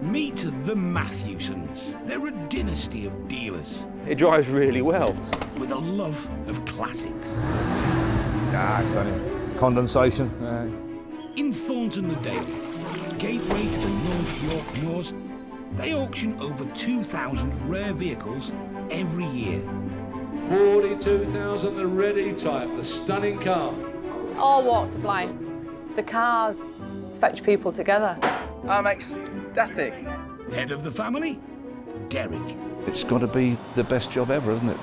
Meet the Mathewsons. They're a dynasty of dealers. It drives really well. With a love of classics. It's only condensation. In Thornton-le-Dale, gateway to the North York Moors, they auction over 2,000 rare vehicles every year. 42,000, the ready type, the stunning car. All walks of life. The cars fetch people together. I'm ecstatic. Head of the family, Derek. It's got to be the best job ever, isn't it?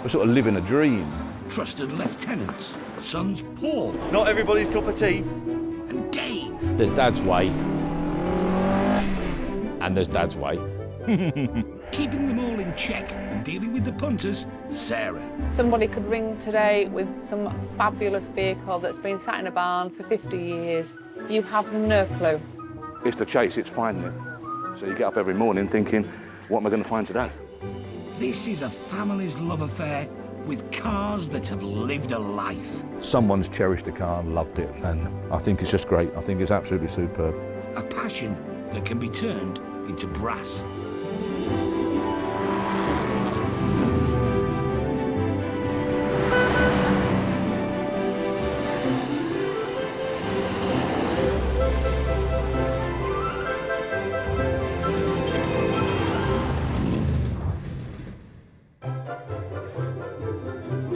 We're sort of living a dream. Trusted lieutenants, sons Paul Not everybody's cup of tea. and Dave. There's Dad's way, and there's Dad's way. Keeping them all in check and dealing with the punters, Sarah. Somebody could ring today with some fabulous vehicle that's been sat in a barn for 50 years. You have no clue. It's the chase, it's finding it. So you get up every morning thinking, what am I going to find today? This is a family's love affair with cars that have lived a life. Someone's cherished a car and loved it, and I think it's just great. I think it's absolutely superb. A passion that can be turned into brass.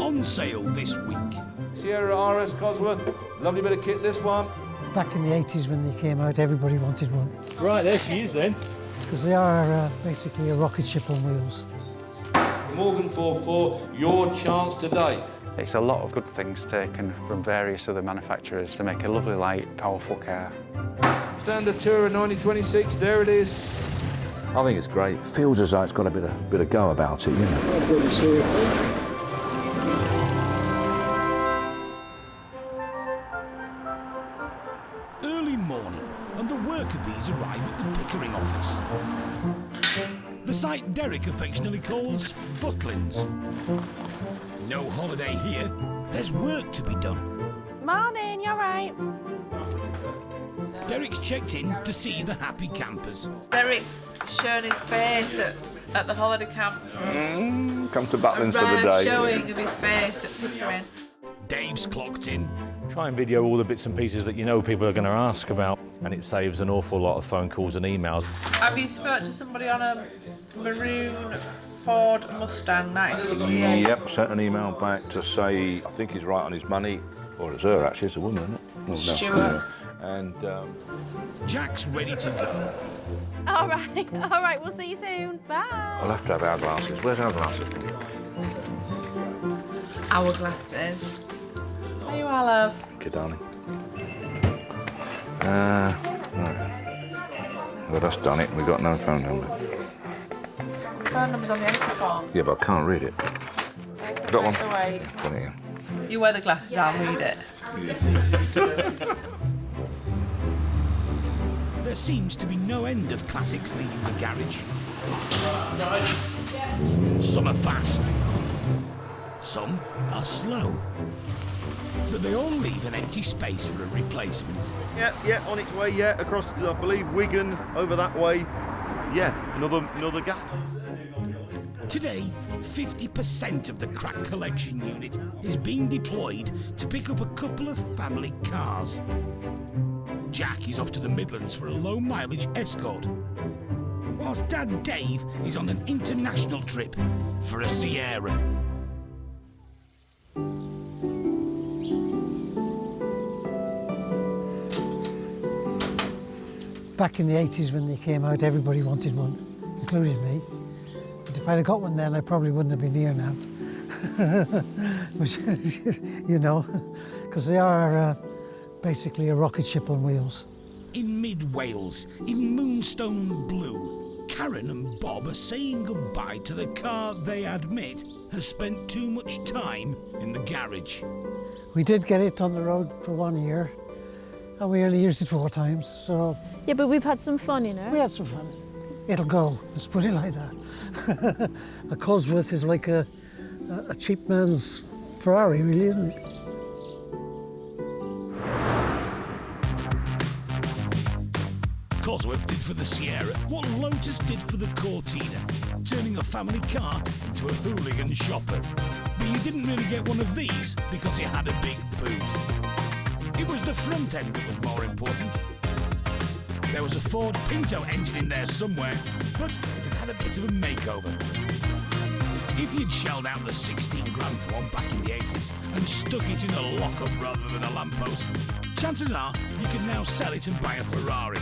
On sale this week. Sierra RS Cosworth, lovely bit of kit this one. Back in the 80s when they came out, everybody wanted one. Right, there she is then. Because they are basically a rocket ship on wheels. Morgan 44, your chance today. It's a lot of good things taken from various other manufacturers to make a lovely, light, powerful car. Standard Tourer 1926, there it is. I think it's great. It feels as though it's got a bit of go about it, you know. Early morning, and the worker bees arrive at the Pickering office. The site Derek affectionately calls Butlins. No holiday here, there's work to be done. Morning, you alright? Derek's checked in to see the happy campers. Derek's shown his face at the holiday camp. Come to Butlins for the Rare day. showing of his face at Pickering. Dave's clocked in. Try and video all the bits and pieces that you know people are going to ask about, and it saves an awful lot of phone calls and emails. Have you spoke to somebody on a maroon Ford Mustang 1968? Yep, sent an email back to say, I think he's right on his money. Or it's her, actually, it's a woman, isn't it? Oh, no. Stuart. And Jack's ready to go. All right, we'll see you soon. Bye. I'll have to have our glasses. Where's our glasses? Hourglasses. There you are, love. Okay, darling. Right. Well, that's done it. We've got no phone number. Phone number's on the entry form. Yeah, but I can't read it. Got one? Wait. Got it here. You wear the glasses, I'll read it. There seems to be no end of classics leaving the garage. Some are fast. Some are slow. But they all leave an empty space for a replacement. Yeah, on its way, across, I believe, Wigan, over that way. Yeah, another gap. Today, 50% of the crack collection unit is being deployed to pick up a couple of family cars. Jack is off to the Midlands for a low-mileage escort, whilst Dad Dave is on an international trip for a Sierra. Back in the 80s when they came out, everybody wanted one, including me. But if I'd have got one then, I probably wouldn't have been here now. Which, you know, because they are basically a rocket ship on wheels. In mid-Wales, in Moonstone Blue, Karen and Bob are saying goodbye to the car they admit has spent too much time in the garage. We did get it on the road for 1 year, and we only used it 4 times, so... Yeah, but we've had some fun, you know. We had some fun. It'll go, let's put it like that. A Cosworth is like a cheap man's Ferrari, really, isn't it? Cosworth did for the Sierra what Lotus did for the Cortina, turning a family car into a hooligan shopper. But you didn't really get one of these because it had a big boot. It was the front end that was more important. There was a Ford Pinto engine in there somewhere, but it had a bit of a makeover. If you'd shelled out the 16 grand for one back in the 80s and stuck it in a lockup rather than a lamppost, chances are you could now sell it and buy a Ferrari.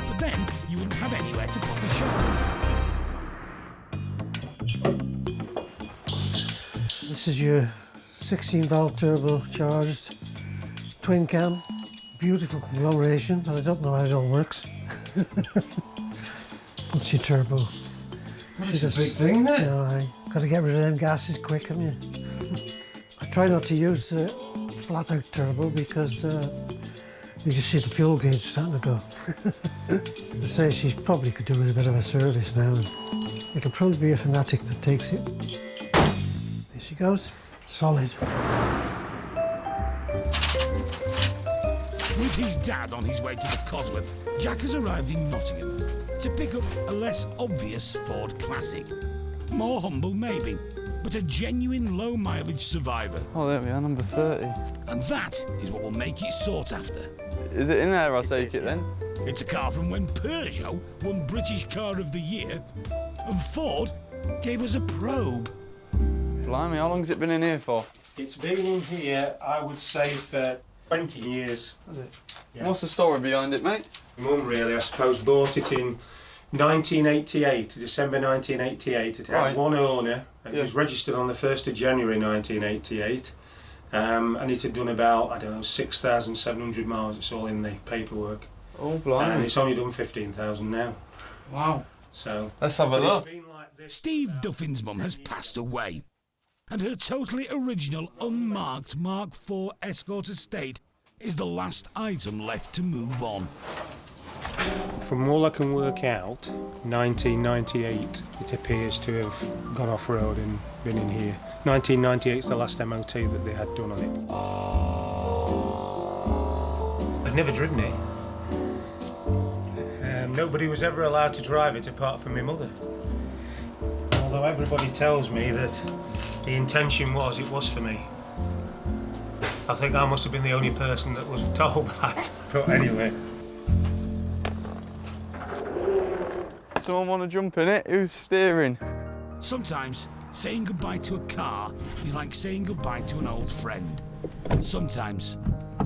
But then you wouldn't have anywhere to put the shop. This is your 16 valve turbocharged twin cam. Beautiful conglomeration, but I don't know how it all works. What's your turbo? It's a big thing, isn't it? No, I got to get rid of them gases quick, haven't you? I try not to use the flat out turbo because you just see the fuel gauge starting to go. I say she probably could do with a bit of a service now. And it'll probably be a Fanatic that takes it. There she goes, solid. With his dad on his way to the Cosworth, Jack has arrived in Nottingham to pick up a less obvious Ford Classic. More humble maybe, but a genuine low mileage survivor. Oh, there we are, number 30. And that is what will make it sought after. Is it in there, I take it then? It's a car from when Peugeot won British Car of the Year and Ford gave us a probe. Blimey, how long has it been in here for? It's been in here, I would say, for 20 years. Has it? Yeah. What's the story behind it, mate? Mum, really, I suppose, bought it in 1988, December 1988. It had one owner. It was registered on the 1st of January 1988. And it had done about, I don't know, 6,700 miles. It's all in the paperwork. Oh, blimey. And it's only done 15,000 now. Wow. So let's have a look. Steve Duffin's mum has passed away, and her totally original unmarked Mark IV Escort estate is the last item left to move on. From all I can work out, 1998 it appears to have gone off-road and been in here. 1998 is the last MOT that they had done on it. I'd never driven it. Nobody was ever allowed to drive it apart from my mother. Although everybody tells me that the intention was it was for me. I think I must have been the only person that was told that. But anyway. Someone want to jump in it? Who's steering? Sometimes saying goodbye to a car is like saying goodbye to an old friend. Sometimes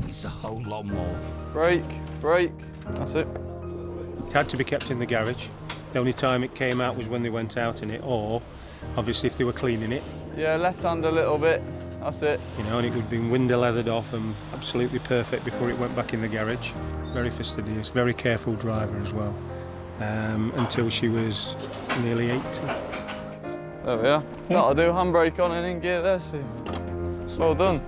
it's a whole lot more. Brake, brake. That's it. It had to be kept in the garage. The only time it came out was when they went out in it, or obviously if they were cleaning it. Yeah, left hand a little bit. That's it. You know, and it would have been window leathered off and absolutely perfect before it went back in the garage. Very fastidious, very careful driver as well. Until she was nearly 80. There we are. That'll do. Handbrake on and in gear there, Steve. Well done.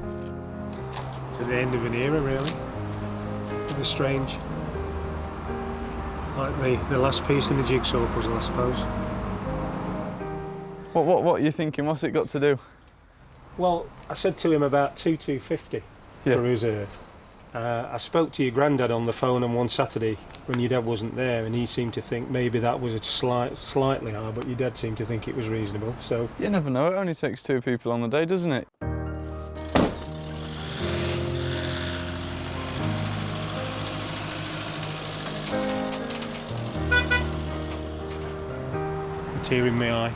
It's the end of an era, really. It was strange. Like the last piece in the jigsaw puzzle, I suppose. What are you thinking? What's it got to do? Well, I said to him about 2,250 for reserve. I spoke to your granddad on the phone on one Saturday when your dad wasn't there, and he seemed to think maybe that was slightly high, but your dad seemed to think it was reasonable. So you never know. It only takes 2 people on the day, doesn't it? a tear in my eye.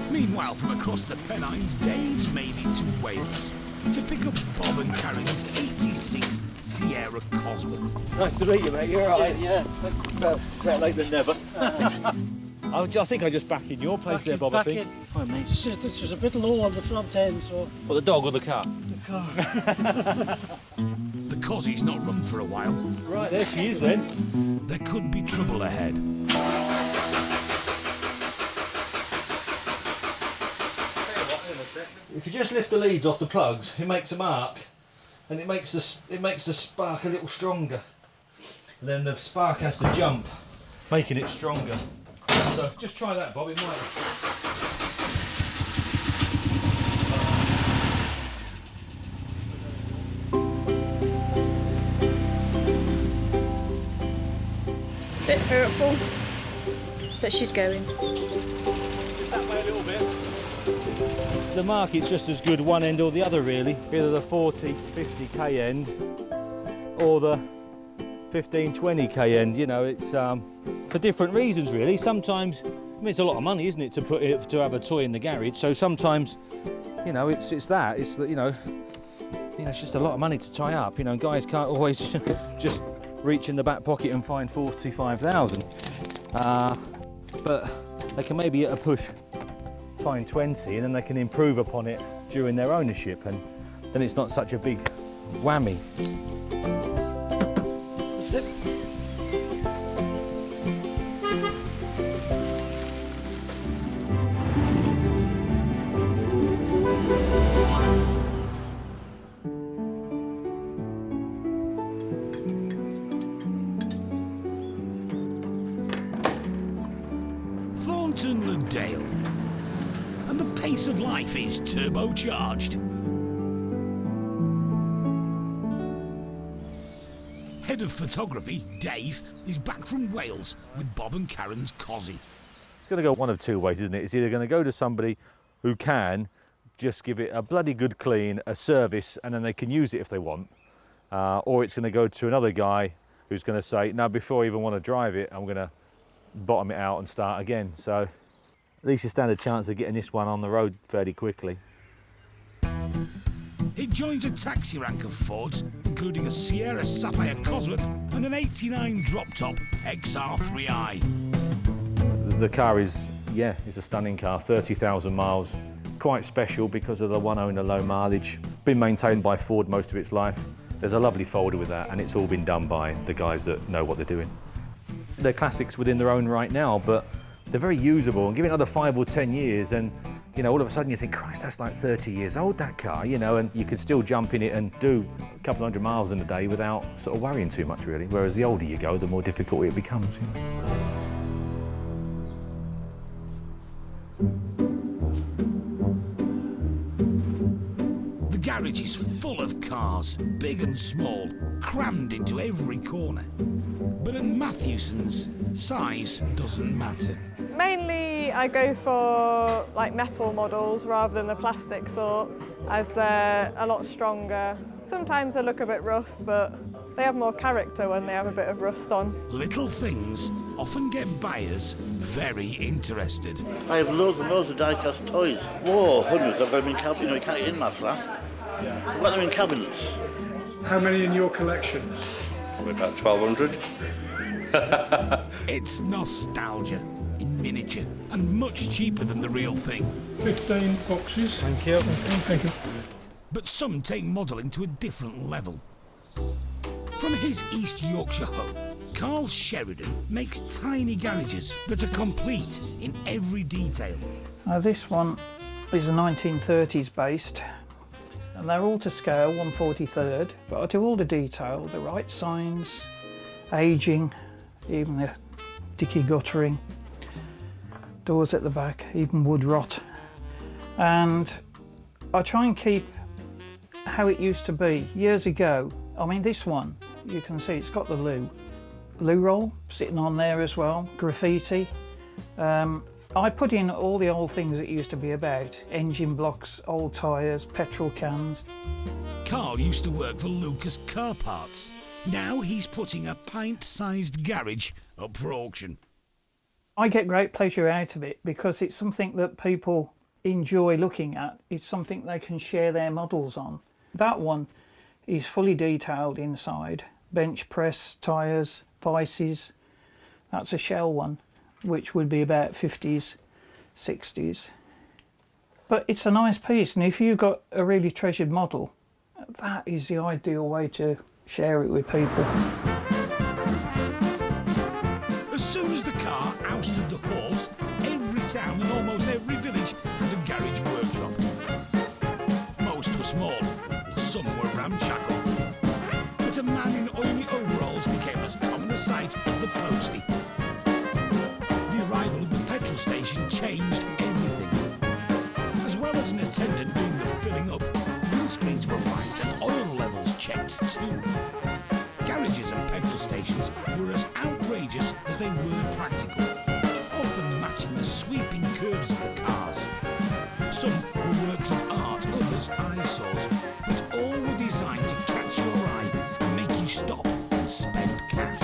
Meanwhile, from across the Pennines, Dave's made it to Wales to pick up Bob and Karen's 86 Sierra Cosworth. Nice to meet you, mate. You're all right. Yeah. Better late than never. I think I just back in your place there, Bob. I think. Oh, mate, it's just this was a bit low on the front end, so. Well, the dog or the car? The car. The Cossie's not run for a while. Right, there she is then. There could be trouble ahead. If you just lift the leads off the plugs, it makes a mark, and it makes the spark a little stronger. And then the spark has to jump, making it stronger. So just try that, Bob. It might. bit hurtful, but she's going. That way a little bit. The market's just as good one end or the other really, either the 40, 50k end or the 15, 20k end. You know, it's for different reasons really. Sometimes, I mean, it's a lot of money, isn't it, to have a toy in the garage? So sometimes, you know, it's that. It's that, you know, it's just a lot of money to tie up. You know, guys can't always just reach in the back pocket and find 45,000. But they can maybe get a push, find 20, and then they can improve upon it during their ownership, and then it's not such a big whammy. That's it. Thornton le Dale, and the pace of life is turbocharged. Head of photography, Dave, is back from Wales with Bob and Karen's Cosy. It's going to go one of two ways, isn't it? It's either going to go to somebody who can just give it a bloody good clean, a service, and then they can use it if they want, or it's going to go to another guy who's going to say, no, before I even want to drive it, I'm going to bottom it out and start again. So at least you stand a chance of getting this one on the road fairly quickly. It joins a taxi rank of Fords, including a Sierra Sapphire Cosworth and an 89 drop-top XR3i. The car is, yeah, it's a stunning car, 30,000 miles. Quite special because of the one owner low mileage. Been maintained by Ford most of its life. There's a lovely folder with that, and it's all been done by the guys that know what they're doing. They're classics within their own right now, but they're very usable, and give it another 5 or 10 years and, you know, all of a sudden you think, Christ, that's like 30 years old, that car, you know, and you can still jump in it and do a couple hundred miles in a day without sort of worrying too much, really. Whereas the older you go, the more difficult it becomes, you know. The garage is full of cars, big and small, crammed into every corner. But at Mathewsons, size doesn't matter. Mainly I go for like metal models rather than the plastic sort, as they're a lot stronger. Sometimes they look a bit rough, but they have more character when they have a bit of rust on. Little things often get buyers very interested. I have loads and loads of die-cast toys. Whoa, hundreds. I've got them in cabinets. You know, you can't get in my flat. I've got them in cabinets. How many in your collection? Probably about 1,200. It's nostalgia in miniature and much cheaper than the real thing. 15 boxes. Thank you. Thank you. But some take modelling to a different level. From his East Yorkshire home, Carl Sheridan makes tiny garages that are complete in every detail. This one is a 1930s based, and they're all to scale, 1/43rd, but I do all the detail, the right signs, ageing, even the dicky guttering, doors at the back, even wood rot. And I try and keep how it used to be years ago. I mean, this one, you can see it's got the loo roll sitting on there as well, graffiti. I put in all the old things that used to be about, engine blocks, old tyres, petrol cans. Carl used to work for Lucas Car Parts. Now he's putting a pint-sized garage up for auction. I get great pleasure out of it because it's something that people enjoy looking at. It's something they can share their models on. That one is fully detailed inside. Bench press, tyres, vices. That's a shell one, which would be about 50s, 60s. But it's a nice piece, and if you've got a really treasured model, that is the ideal way to share it with people. As soon as the car ousted the horse, every town and almost every village had a garage workshop. Most were small, some were ramshackle. But a man in oily overalls became as common a sight as the postie. The arrival of the petrol station changed everything. As well as an attendant doing the filling up, windscreens were wiped and oil levels checked too. Garages and petrol stations were as outrageous as they were practical, often matching the sweeping curves of the cars. Some were works of art, others eyesores, but all were designed to catch your eye and make you stop and spend cash.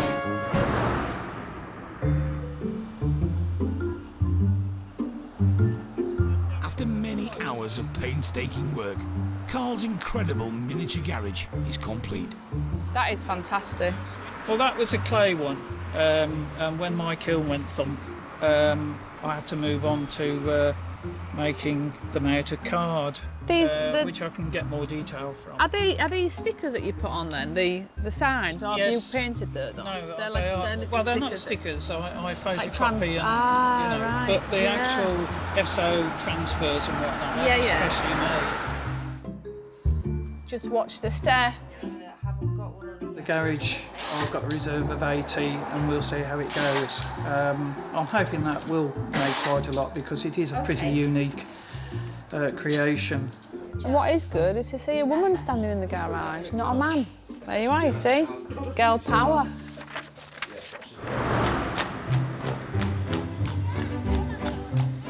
After many hours of painstaking work, Carl's incredible miniature garage is complete. That is fantastic. Well, that was a clay one, and when my kiln went thump, I had to move on to making them out of card, which I can get more detail from. Are these stickers that you put on then? The signs? Or have you painted those on? No, they're they're not stickers. I photocopy like right. But the actual SO transfers and whatnot, especially made. Just watch the stair. The garage, I've got a reserve of 80 and we'll see how it goes. I'm hoping that will make quite a lot because it is a pretty unique creation. And what is good is to see a woman standing in the garage, not a man. There you are, you see? Girl power.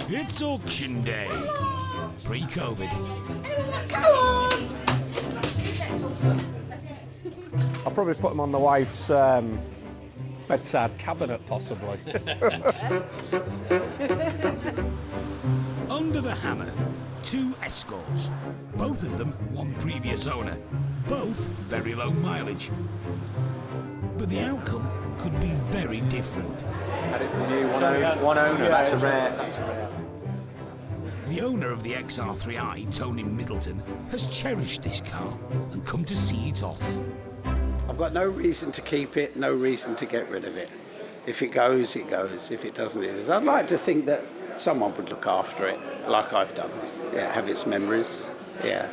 It's auction day. Pre-COVID. Come on! I'll probably put them on the wife's bedside cabinet, possibly. Under the hammer, 2 Escorts. Both of them one previous owner. Both very low mileage. But the outcome could be very different. Had it from you, one owner. Yeah, that's a rare. The owner of the XR3i, Tony Middleton, has cherished this car and come to see it off. I've got no reason to keep it, no reason to get rid of it. If it goes, it goes. If it doesn't, it does. I'd like to think that someone would look after it, like I've done. Yeah, have its memories, yeah.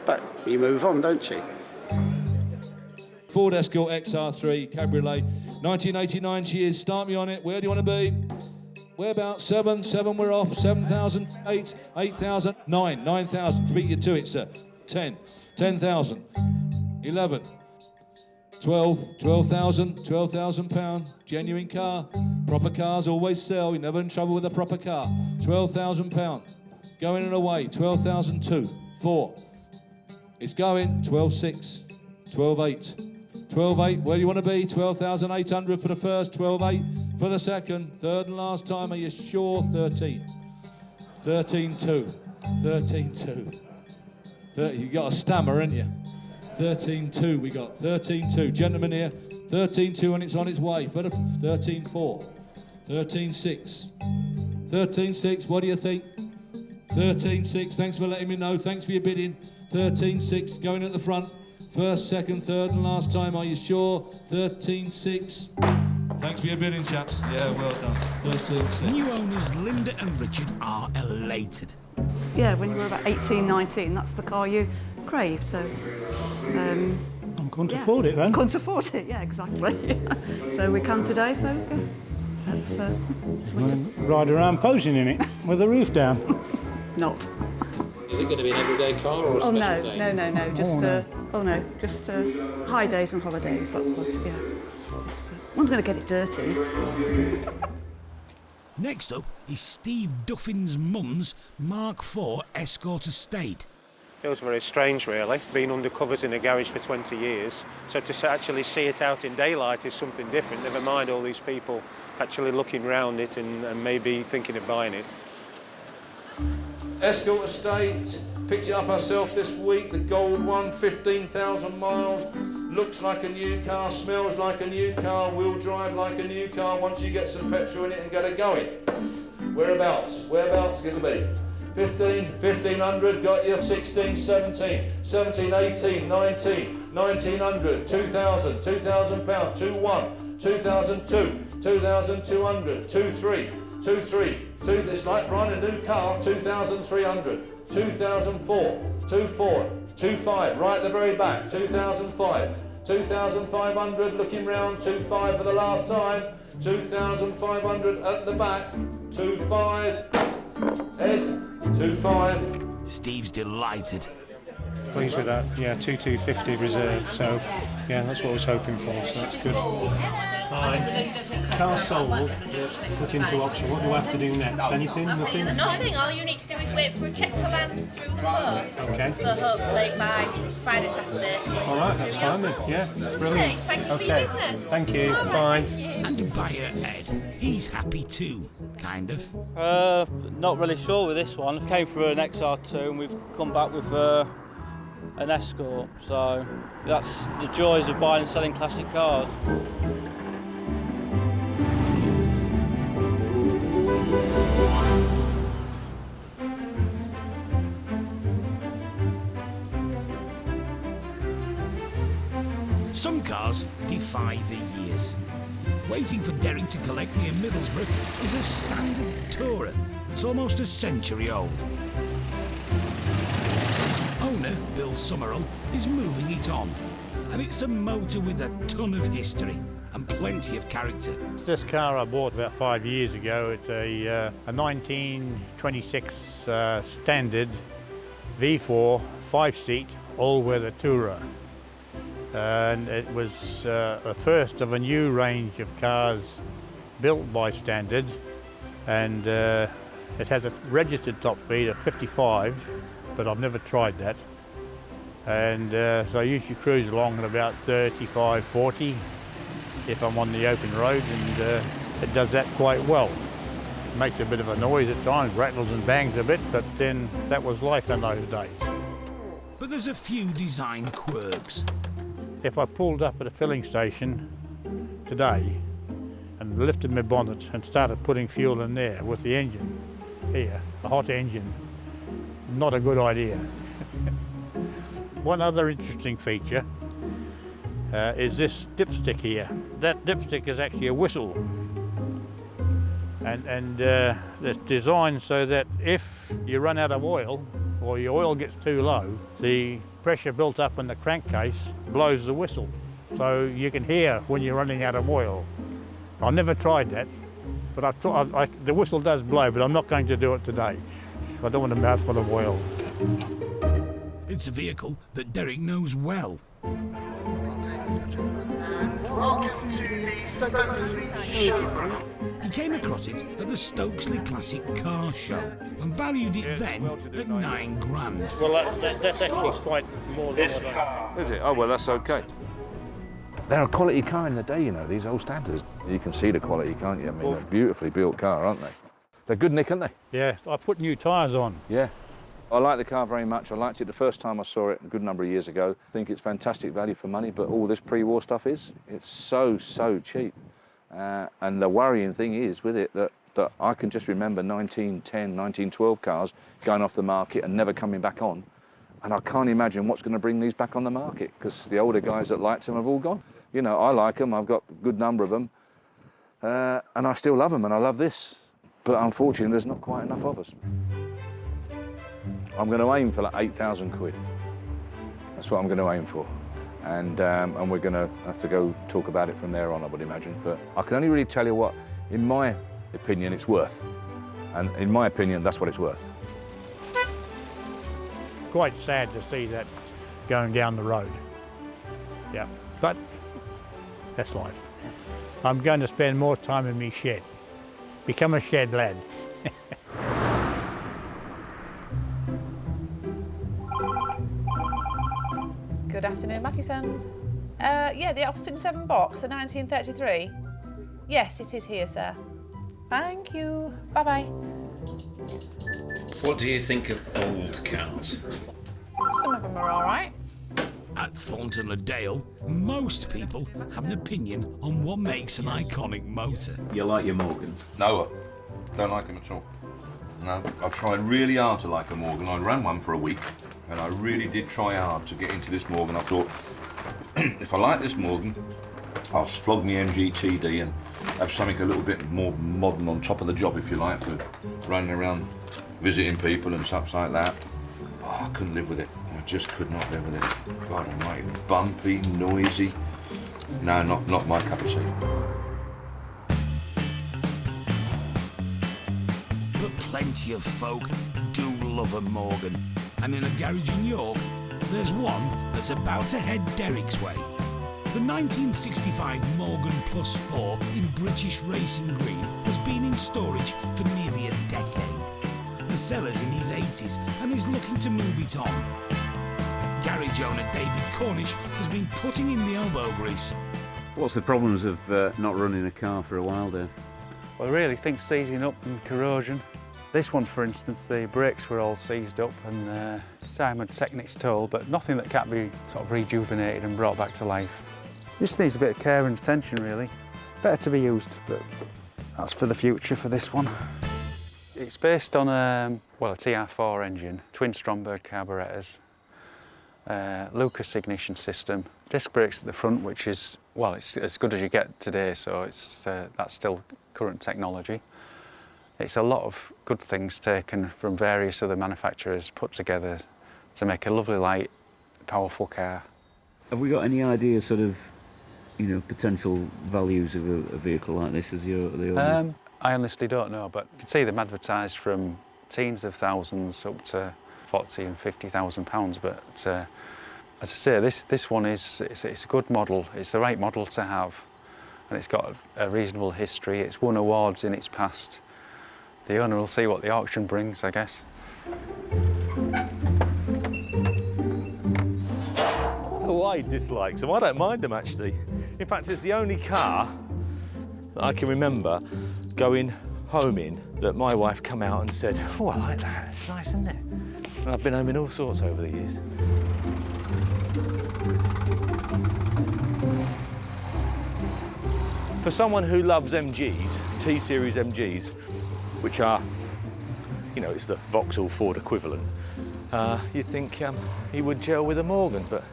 But you move on, don't you? Ford Escort XR3 Cabriolet, 1989 she is. Start me on it. Where do you want to be? We're about 7, we're off. 7,000, 8, 8,000, 9, 9,000. To beat you to it, sir. 10, 10,000, 11, 12, 12,000 pound. Genuine car. Proper cars always sell. You're never in trouble with a proper car. 12,000 pound. Going and away. 12,002, 4. It's going. 12,6, 12,8. 12.8, where do you want to be? 12,800 for the first, 12.8 for the second, third and last time, are you sure? 13. 13.2, 13.2. You got a stammer, ain't you? 13.2 we got, 13.2. Gentlemen here, 13.2 and it's on its way for the 13.4. 13.6. 13.6, what do you think? 13.6, thanks for letting me know, thanks for your bidding. 13.6 going at the front. First, second, third and last time, are you sure? 13.6. Thanks for your bidding, chaps. Yeah, well done. 13.6. New owners Linda and Richard are elated. Yeah, when you were about 18, 19, that's the car you craved, so... I couldn't afford it then. Couldn't afford it, yeah, exactly. So we can today, so yeah. That's... Ride around posing in it with the roof down. Not. Is it going to be an everyday car or a special day? No, just high days and holidays, that's what, yeah. I'm going to get it dirty. Next up is Steve Duffin's mum's Mark IV Escort Estate. Feels very strange, really, being under covers in a garage for 20 years. So to actually see it out in daylight is something different, never mind all these people actually looking round it and maybe thinking of buying it. Escort Estate, picked it up ourselves this week, the gold one, 15,000 miles. Looks like a new car, smells like a new car, will drive like a new car once you get some petrol in it and get it going. Whereabouts going to be? 15, 1,500, got you, 16, 17, 17, 18, 19, 1,900, 2,000, 2,000 pounds, 2,1, 2,002, 2,200, 2,3, 2,3, it's like buying a new car, 2,300, 2,004, 2,4, 2,5, right at the very back, 2,005, 2,500, looking round, 2,5 for the last time, 2,500 at the back, 2,5, Ed, 2,5. Steve's delighted. Pleased with that. Yeah, 2250 reserve. So, yeah, that's what I was hoping for. So that's good. Hi. Car sold, put into auction. What do I have to do next? Anything? Nothing? Nothing. All you need to do is wait for a cheque to land through the post. Okay. So hopefully by Friday, Saturday. All right, that's fine then. Yeah, brilliant. Thank you for your business. Thank you. Bye. And buyer Ed, he's happy too, kind of. Not really sure with this one. Came through an XR2 and we've come back with an Escort. So that's the joys of buying and selling classic cars. Some cars defy the years. Waiting for Derek to collect near Middlesbrough is a standard tourer that's almost a century old. Owner Bill Summerall is moving it on, and it's a motor with a ton of history and plenty of character. This car I bought about 5 years ago. It's a 1926 standard V4 5-seat all-weather tourer. And it was a first of a new range of cars built by Standard, and it has a registered top speed of 55, but I've never tried that. And so I usually cruise along at about 35, 40 if I'm on the open road, and it does that quite well. It makes a bit of a noise at times, rattles and bangs a bit, but then that was life in those days. But there's a few design quirks. If I pulled up at a filling station today and lifted my bonnet and started putting fuel in there with the engine here, a hot engine, not a good idea. One other interesting feature is this dipstick here. That dipstick is actually a whistle, and it's designed so that if you run out of oil or your oil gets too low, the pressure built up in the crankcase blows the whistle, so you can hear when you're running out of oil. I've never tried that, but the whistle does blow, but I'm not going to do it today. I don't want a mouthful of oil. It's a vehicle that Derek knows well. Welcome to the S03 showroom. He came across it at the Stokesley Classic Car Show and valued it then at £9,000. Well, that's actually quite more than what I... Is it? Oh, well, that's okay. They're a quality car in the day, you know, these old Standards. You can see the quality, can't you? I mean, they're a beautifully built car, aren't they? They're good, Nick, aren't they? Yeah, I put new tyres on. Yeah. I like the car very much. I liked it the first time I saw it a good number of years ago. I think it's fantastic value for money, but all this pre-war stuff it's so cheap. And the worrying thing is with it that I can just remember 1910, 1912 cars going off the market and never coming back on. And I can't imagine what's going to bring these back on the market, because the older guys that liked them have all gone. You know, I like them, I've got a good number of them, and I still love them, and I love this. But unfortunately, there's not quite enough of us. I'm going to aim for like 8,000 quid. That's what I'm going to aim for. And we're going to have to go talk about it from there on, I would imagine. But I can only really tell you what, in my opinion, it's worth. And in my opinion, that's what it's worth. Quite sad to see that going down the road. Yeah, but that's life. I'm going to spend more time in my shed. Become a shed lad. Good afternoon, Mathewsons. Yeah, the Austin 7 box, the 1933. Yes, it is here, sir. Thank you. Bye-bye. What do you think of old cars? Some of them are all right. At Thornton Le Dale, most people have an opinion on what makes an iconic motor. You like your Morgan? No, I don't like them at all. No, I tried really hard to like a Morgan. I ran one for a week, and I really did try hard to get into this Morgan. I thought, if I like this Morgan, I'll flog me MGTD and have something a little bit more modern on top of the job, if you like, for running around visiting people and stuff like that. Oh, I couldn't live with it. I just could not live with it. God almighty, bumpy, noisy. No, not my cup of tea. But plenty of folk do love a Morgan. And in a garage in York, there's one that's about to head Derek's way. The 1965 Morgan Plus 4 in British Racing Green has been in storage for nearly a decade. The seller's in his 80s and is looking to move it on. Garage owner David Cornish has been putting in the elbow grease. What's the problems of not running a car for a while there? Well, I really think seizing up and corrosion. This one, for instance, the brakes were all seized up and Sam had taken its toll, but nothing that can't be sort of rejuvenated and brought back to life. Just needs a bit of care and attention, really. Better to be used, but that's for the future for this one. It's based on a TR4 engine, twin Stromberg carburetors, Lucas ignition system, disc brakes at the front, which is, well, it's as good as you get today, so that's still current technology. It's a lot of good things taken from various other manufacturers put together to make a lovely, light, powerful car. Have we got any idea, sort of, potential values of a vehicle like this as the owner? I honestly don't know, but you can see them advertised from teens of thousands up to £40,000 and £50,000. But as I say, this one it's a good model. It's the right model to have, and it's got a reasonable history. It's won awards in its past. The owner will see what the auction brings, I guess. Oh, I dislike them. I don't mind them, actually. In fact, it's the only car that I can remember going home in that my wife come out and said, oh, I like that. It's nice, isn't it? And I've been home in all sorts over the years. For someone who loves MGs, T-Series MGs, which are, it's the Vauxhall Ford equivalent, you'd think he would gel with a Morgan, but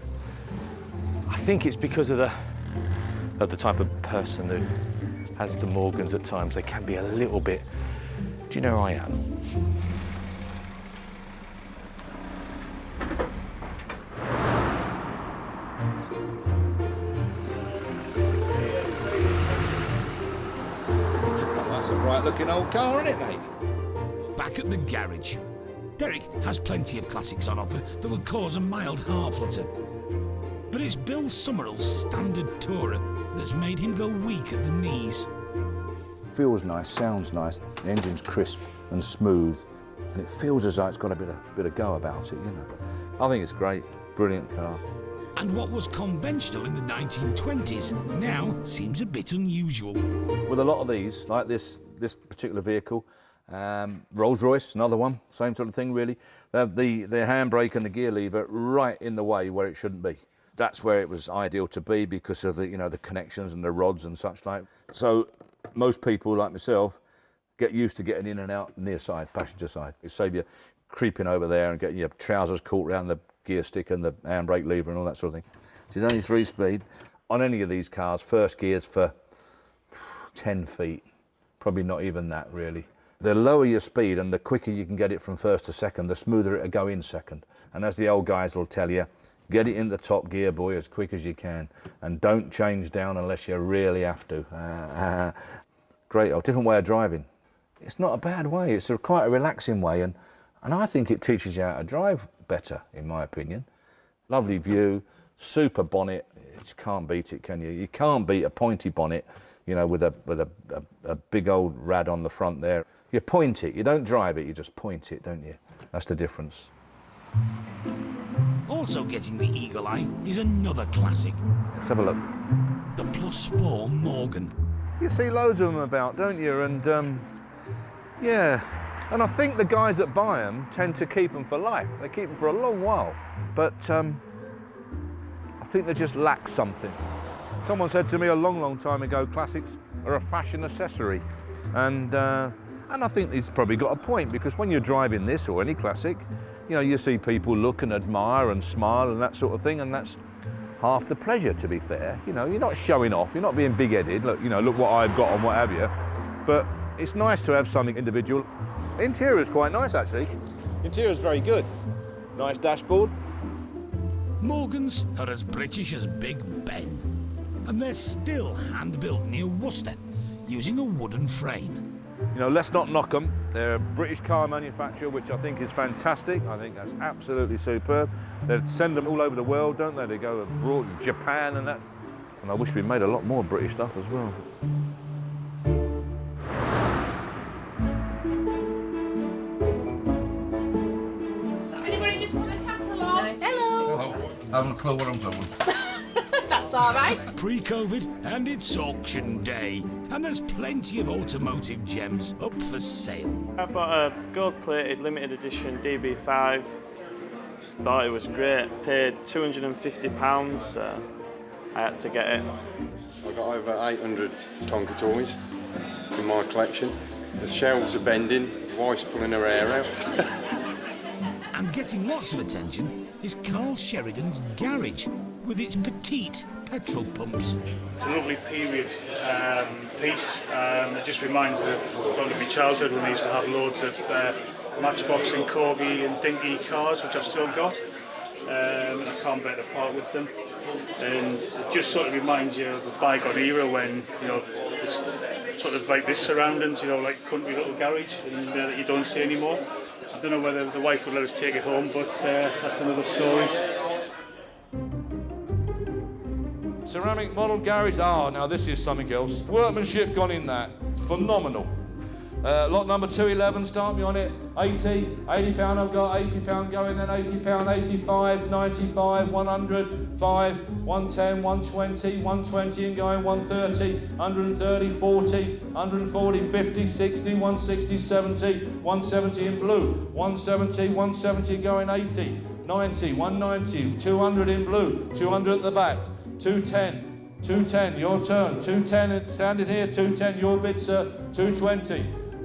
I think it's because of the type of person who has the Morgans at times. They can be a little bit, do you know who I am? That's a bright looking old car, isn't it, mate? Back at the garage, Derek has plenty of classics on offer that would cause a mild heart flutter. But it's Bill Summerall's standard tourer that's made him go weak at the knees. Feels nice, sounds nice, the engine's crisp and smooth, and it feels as though it's got a bit of go about it, I think it's great, brilliant car. And what was conventional in the 1920s now seems a bit unusual. With a lot of these, like this particular vehicle, Rolls-Royce, another one, same sort of thing really, they have the handbrake and the gear lever right in the way where it shouldn't be. That's where it was ideal to be because of the, the connections and the rods and such like. So most people, like myself, get used to getting in and out near side, passenger side. It saves you creeping over there and getting your trousers caught around the gear stick and the handbrake lever and all that sort of thing. It's only 3-speed. On any of these cars, first gear's for 10 feet. Probably not even that, really. The lower your speed and the quicker you can get it from first to second, the smoother it'll go in second. And as the old guys will tell you, get it in the top gear, boy, as quick as you can. And don't change down unless you really have to. Great, different way of driving. It's not a bad way, it's quite a relaxing way. And I think it teaches you how to drive better, in my opinion. Lovely view, super bonnet. You just can't beat it, can you? You can't beat a pointy bonnet, with a big old rad on the front there. You point it, you don't drive it, you just point it, don't you? That's the difference. Also getting the eagle eye is another classic. Let's have a look. The +4 Morgan. You see loads of them about, don't you? And yeah, and I think the guys that buy them tend to keep them for life. They keep them for a long while, but I think they just lack something. Someone said to me a long time ago, classics are a fashion accessory, and I think he's probably got a point, because when you're driving this or any classic, you see people look and admire and smile and that sort of thing, and that's half the pleasure, to be fair. You're not showing off, you're not being big-headed, look, look what I've got and what have you, but it's nice to have something individual. The interior's quite nice, actually. The interior's very good. Nice dashboard. Morgans are as British as Big Ben, and they're still hand-built near Worcester, using a wooden frame. You know, let's not knock them. They're a British car manufacturer, which I think is fantastic. I think that's absolutely superb. They send them all over the world, don't they? They go abroad, Japan and that. And I wish we made a lot more British stuff as well. Anybody just want a catalogue? Hello. I haven't a clue what I'm doing. That's all right. Pre-COVID, and it's auction day. And there's plenty of automotive gems up for sale. I've got a gold-plated limited edition DB5. Thought it was great. Paid £250. I had to get it. I've got over 800 Tonka toys in my collection. The shelves are bending, wife's pulling her hair out. And getting lots of attention is Carl Sheridan's garage with its petite petrol pumps. It's a lovely period piece. It just reminds me of my childhood when I used to have loads of Matchbox and Corgi and dinky cars, which I've still got. And I can't bear to part with them. And it just sort of reminds you of the bygone era when, you know, this, sort of like this surroundings, you know, like country little garage, and that you don't see anymore. I don't know whether the wife would let us take it home, but that's another story. Ceramic model garage. Ah, now this is something else. Workmanship gone in that. Phenomenal. Lot number 211, start me on it. 80 £80 I've got, £80 going, then £80, 85, 95, 100, 5, 110, 120, 120 and going, 130, 130, 40, 140, 50, 60, 160, 70, 170 in blue, 170, 170 going, 80, 90, 190, 200 in blue, 200 at the back, 210, 210, your turn, 210, standing here, 210, your bid, sir, 220,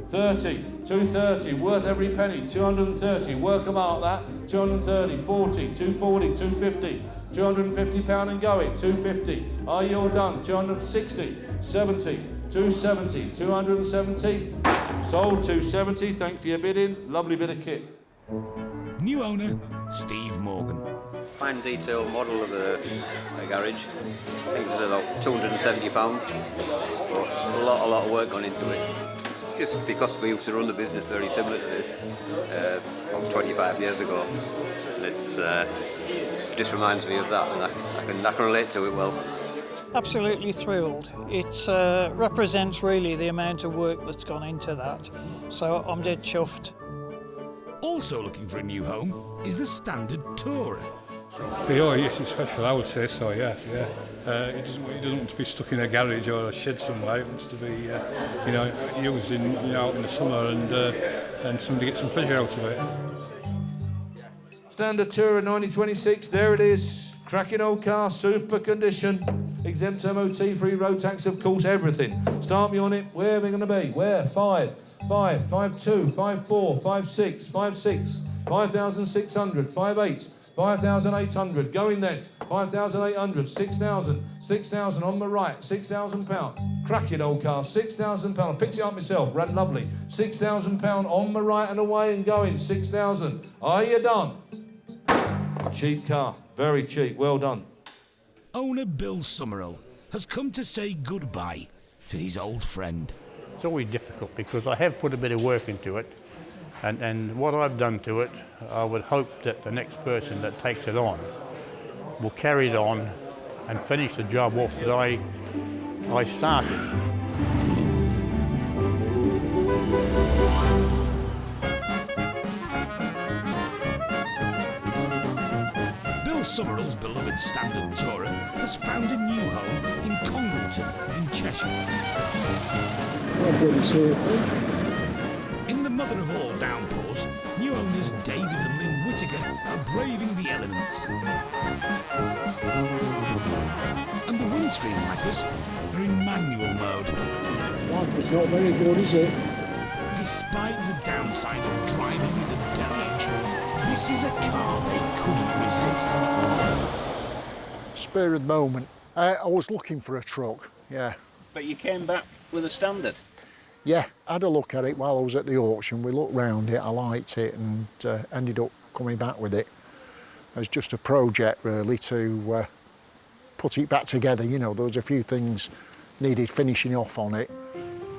30, 230, worth every penny, 230, work them out that, 230, 40, 240, 250, £250 and going, 250, are you all done, 260, 70, 270, 270, sold 270, thanks for your bidding, lovely bit of kit. New owner, Steve Morgan. Fine detail model of a garage. I think it was about £270. A lot of work gone into it. Just because we used to run the business very similar to this about 25 years ago. It just reminds me of that, and I can relate to it well. Absolutely thrilled. It represents really the amount of work that's gone into that. So I'm dead chuffed. Also looking for a new home is the standard Tourer. Oh yes, it's special, I would say so, yeah. It doesn't want to be stuck in a garage or a shed somewhere. It wants to be, used out in the summer and somebody gets some pleasure out of it. Standard Tourer 1926, there it is. Cracking old car, super condition. Exempt MOT, free road tax, of course, everything. Start me on it. Where are we going to be? Where? 5, 5, 5, 2, 5, 4, 5, 6, 5, 6, 5,600, 5, 8. 5,800, going then, 5,800, 6,000, 6,000 on the right, £6,000. Cracking old car, £6,000. Picked it up myself, ran lovely. £6,000 on the right and away and going, 6,000. Are you done? Cheap car, very cheap, well done. Owner Bill Summerall has come to say goodbye to his old friend. It's always difficult because I have put a bit of work into it. And what I've done to it, I would hope that the next person that takes it on will carry it on and finish the job off that I started. Bill Summerall's beloved standard Tourer has found a new home in Congleton in Cheshire. In the mother of all downpours, new owners David and Lynn Whittaker are braving the elements. And the windscreen wipers are in manual mode. Wiper's not very good, is it? Despite the downside of driving in the deluge, this is a car they couldn't resist. Spur of the moment. I was looking for a truck, yeah. But you came back with a standard? Yeah, I had a look at it while I was at the auction. We looked round it, I liked it, and ended up coming back with it. It was just a project, really, to put it back together. You know, there was a few things needed finishing off on it.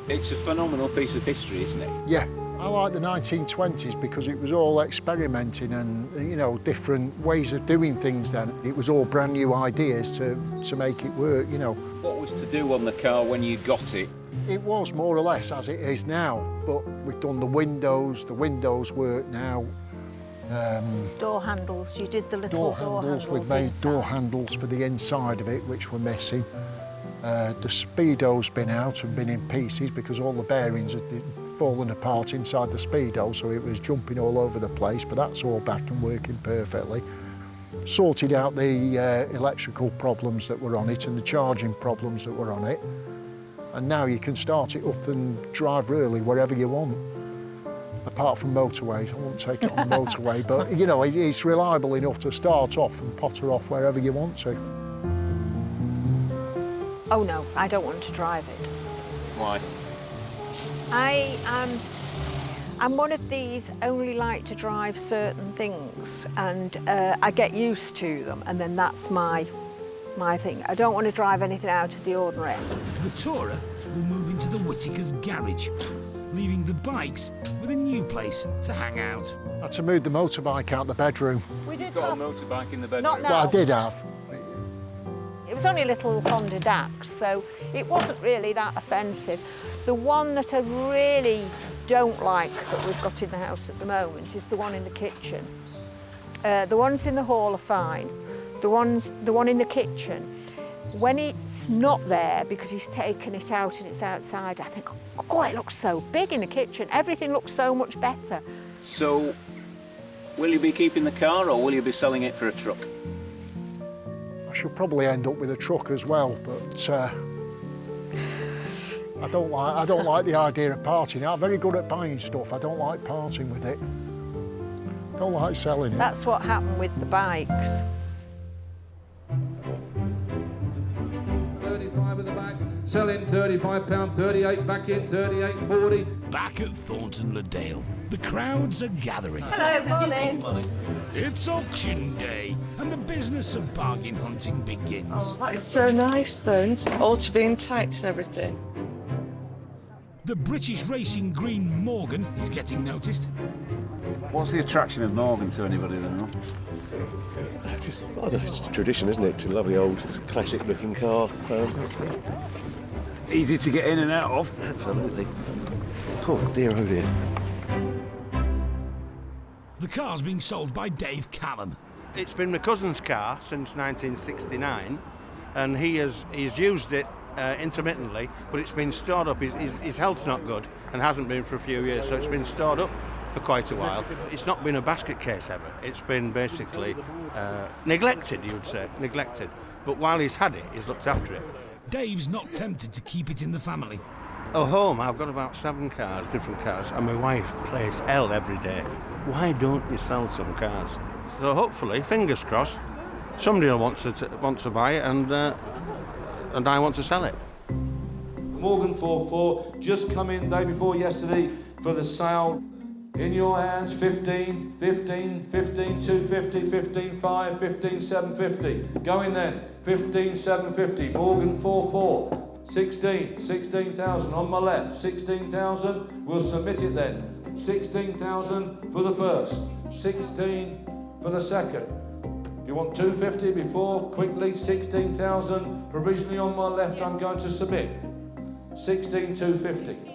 It's a phenomenal piece of history, isn't it? Yeah, I like the 1920s because it was all experimenting and, you know, different ways of doing things then. It was all brand new ideas to make it work, you know. What was to do on the car when you got it? It was more or less as it is now, but we've done the windows work now. Door handles, you did the little door handles. We've made inside. door handles for the inside of it, which were missing. The speedo's been out and been in pieces because all the bearings had fallen apart inside the speedo, so it was jumping all over the place, but that's all back and working perfectly. Sorted out the electrical problems that were on it and the charging problems that were on it, and now you can start it up and drive really wherever you want. Apart from motorways, I won't take it on the motorway, but you know, it's reliable enough to start off and potter off wherever you want to. Oh no, I don't want to drive it. Why? I'm one of these only like to drive certain things, and I get used to them, and then that's my thing. I don't want to drive anything out of the ordinary. The Tourer will move into the Whittaker's garage, leaving the bikes with a new place to hang out. I had to move the motorbike out the bedroom. We did Got a motorbike in the bedroom? Not now. Well, I did have. It was only a little Honda Dax, so it wasn't really that offensive. The one that I really don't like that we've got in the house at the moment is the one in the kitchen. The ones in the hall are fine. The one in the kitchen, when it's not there because he's taken it out and it's outside, I think, oh, it looks so big in the kitchen. Everything looks so much better. So, will you be keeping the car or will you be selling it for a truck? I should probably end up with a truck as well, but I don't like the idea of parting. I'm very good at buying stuff. I don't like parting with it. Don't like selling it. That's what happened with the bikes. 35 at the back, selling £35, 38 back in, 38.40. Back at Thornton Le Dale, the crowds are gathering. Hello, morning. It's auction day, and the business of bargain hunting begins. Oh, that is so nice, though, isn't it? All to be intact and everything. The British racing green Morgan is getting noticed. What's the attraction of Morgan to anybody then? Just, I don't know, it's a tradition, isn't it? It's a lovely old classic-looking car. Easy to get in and out of. Absolutely. Oh dear, oh dear. The car's being sold by Dave Callan. It's been my cousin's car since 1969, and he's used it intermittently, but it's been stored up. His health's not good and hasn't been for a few years, so it's been stored up for quite a while. It's not been a basket case ever. It's been basically neglected, you would say, neglected. But while he's had it, he's looked after it. Dave's not tempted to keep it in the family. At home, I've got about 7 cars, different cars, and my wife plays hell every day. Why don't you sell some cars? So hopefully, fingers crossed, somebody will want to buy it, and I want to sell it. Morgan 44 just come in day before yesterday for the sale. In your hands, 15, 15, 15, 250, 15, 5, 15, 750. Going then, 15, 750. Morgan 44, 16, 16,000 on my left. 16,000, we'll submit it then. 16,000 for the first, 16 for the second. Do you want 250 before? Quickly, 16,000 provisionally on my left. I'm going to submit. 16,250.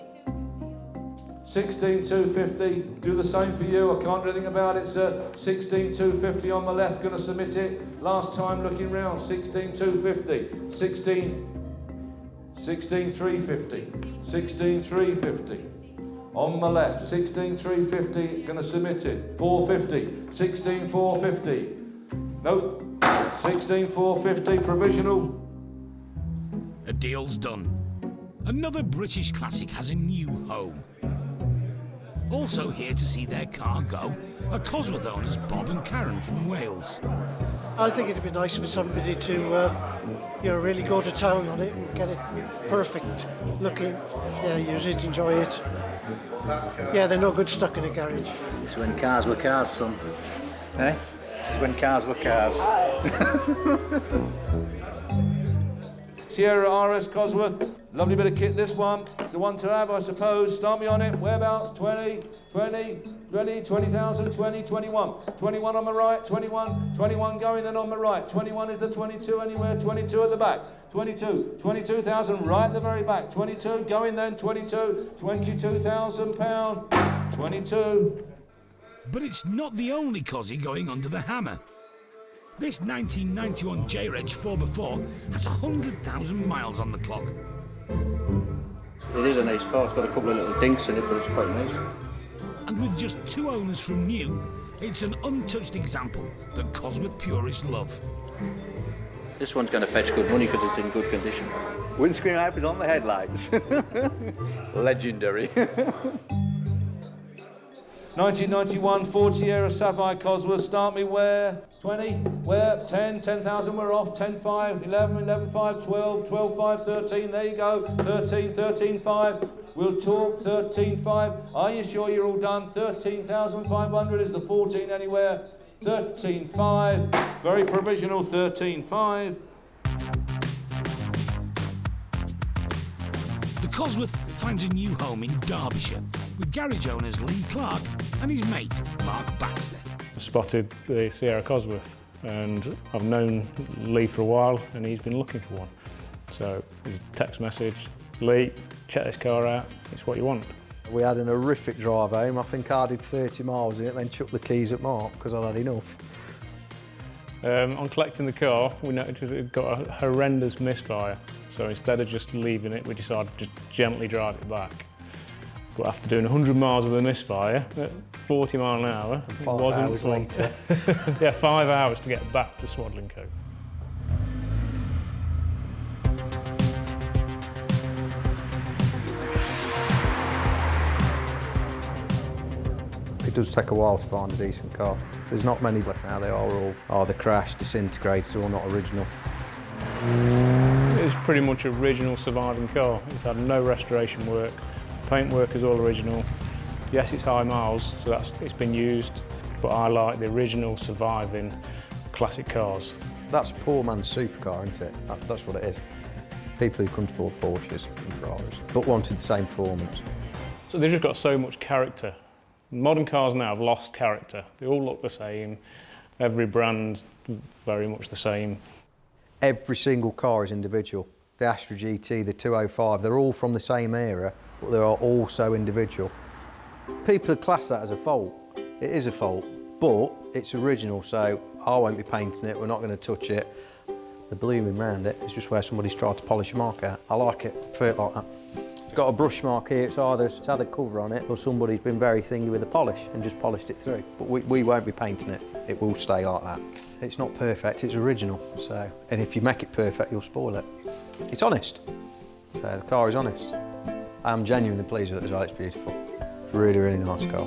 16,250, do the same for you, I can't do anything about it, sir. 16,250 on my left, going to submit it. Last time looking round, 16,250. 16,350. 16,350. On my left, 16,350, going to submit it. 450. 16,450. Nope. 16,450, provisional. A deal's done. Another British classic has a new home. Also here to see their car go are Cosworth owners Bob and Karen from Wales. I think it'd be nice for somebody to, really go to town on it and get it perfect looking. Yeah, use it, enjoy it. Yeah, they're no good stuck in a garage. It's when cars were cars, son. Eh? It's when cars were cars. Sierra RS Cosworth. Lovely bit of kit, this one. It's the one to have, I suppose. Start me on it. Whereabouts? 20, 20, 20, 20,000, 20, 21. 21 on my right, 21, 21 going then on my right. 21 is the 22 anywhere, 22 at the back. 22, 22,000 right at the very back. 22 going then, 22, 22,000 pound. 22. But it's not the only Cosy going under the hammer. This 1991 J-Reg 4x4 has 100,000 miles on the clock. It is a nice car, it's got a couple of little dinks in it, but it's quite nice. And with just 2 owners from new, it's an untouched example that Cosworth purists love. This one's going to fetch good money because it's in good condition. Windscreen wipers on the headlights. Legendary. 1991 Ford Sierra Sapphire Cosworth. Start me where? 20, where? 10, 10,000, we're off. 10, 5, 11, 11, 5, 12, 12, 5, 13, there you go. 13, 13, 5. We'll talk 13, 5. Are you sure you're all done? 13,500 is the 14 anywhere. 13, 5. Very provisional, 13, 5. The Cosworth finds a new home in Derbyshire with garage owners Lee Clark and his mate Mark Baxter. I spotted the Sierra Cosworth and I've known Lee for a while and he's been looking for one. So there's a text message, Lee, check this car out, it's what you want. We had an horrific drive home. I think I did 30 miles in it, then chucked the keys at Mark because I'd had enough. On collecting the car, we noticed it had got a horrendous misfire. So instead of just leaving it, we decided to gently drive it back. But after doing 100 miles with a misfire at 40 mile an hour, and 5 hours later. Yeah, 5 hours to get back to Swaddling Coat. It does take a while to find a decent car. There's not many left now. They are all either crashed, disintegrated, or not original. It's pretty much original surviving car. It's had no restoration work. Paintwork is all original. Yes, it's high miles, so it's been used, but I like the original surviving classic cars. That's a poor man's supercar, isn't it? That's what it is. People who couldn't afford Porsches and Ferraris, but wanted the same performance. So they've just got so much character. Modern cars now have lost character. They all look the same. Every brand very much the same. Every single car is individual. The Astra GT, the 205, they're all from the same era, but they are all so individual. People would class that as a fault. It is a fault, but it's original, so I won't be painting it, we're not going to touch it. The blooming round it is just where somebody's tried to polish a mark out. I like it, prefer it like that. It's got a brush mark here, it's had a cover on it, or somebody's been very thingy with the polish and just polished it through. But we won't be painting it, it will stay like that. It's not perfect, it's original, so, and if you make it perfect, you'll spoil it. It's honest, so the car is honest. I'm genuinely pleased with it as well, it's beautiful. Really, really nice car.